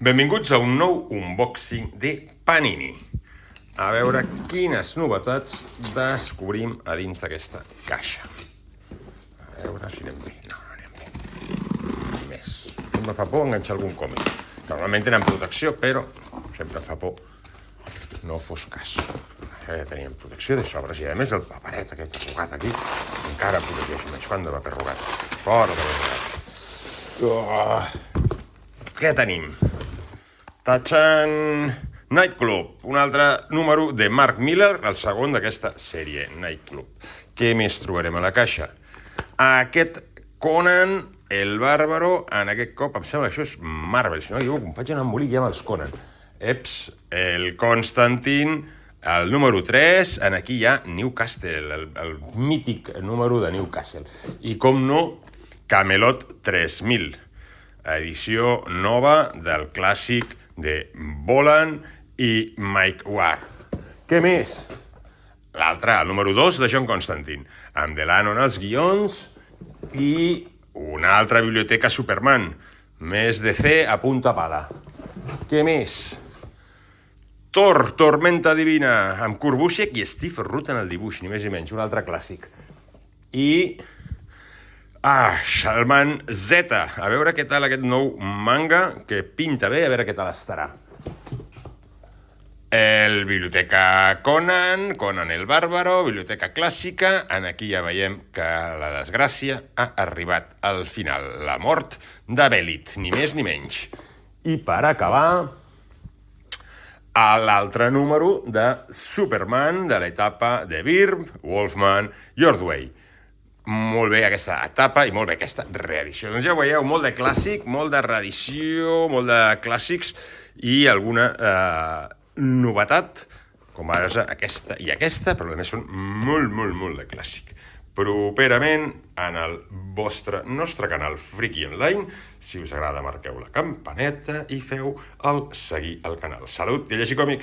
Benvinguts a un nou unboxing de Panini. A veure quines novetats descobrim a dins d'aquesta caixa. A veure si anem bé. No anem bé. Més. Sempre fa por enganxar algun còmic. Normalment tenen protecció, però sempre fa por no fos cas. Ja teníem protecció de sobres i a més el paperet aquest arrugat aquí encara protegeix més. Quant de paper arrugat? Fora de l'arrugat. Què tenim? Tachan Night Club, un altre número de Mark Millar, el segon d'aquesta sèrie Night Club. Què més trobarem a la caixa? Aquest Conan, el Bàrbaro, en aquest cop em sembla que això és Marvel, si no m'equivoco, em faig anar embolic ja amb els Conan. El Constantine, el número 3, en aquí hi ha Newcastle, el mític número de Newcastle. I com no, Camelot 3000, edició nova del clàssic de Bolan i Mike Ward. Què més? L'altre, el número 2 de John Constantine, amb Delano en els guions i una altra biblioteca Superman, més DC a punta pala. Què més? Thor, Tormenta Divina, amb Kurt Busiek i Steve Rutt en el dibuix, ni més ni menys, un altre clàssic. I Shalman Z, a veure què tal aquest nou manga, que pinta bé, a veure què tal estarà. El Biblioteca Conan, Conan el Bàrbaro, Biblioteca Clàssica, en aquí ja veiem que la desgràcia ha arribat al final, la mort de Belit, ni més ni menys. I per acabar, l'altre número de Superman, de l'etapa de Byrne, Wolfman i Ordway. Molt bé aquesta etapa i molt bé aquesta reedició. Doncs ja ho veieu, molt de clàssic, molt de reedició, molt de clàssics i alguna novetat, com ara aquesta i aquesta, però a més són molt de clàssic. Properament en el nostre canal Friki Online, si us agrada marqueu la campaneta i feu el seguir al canal. Salut i a llegir còmics!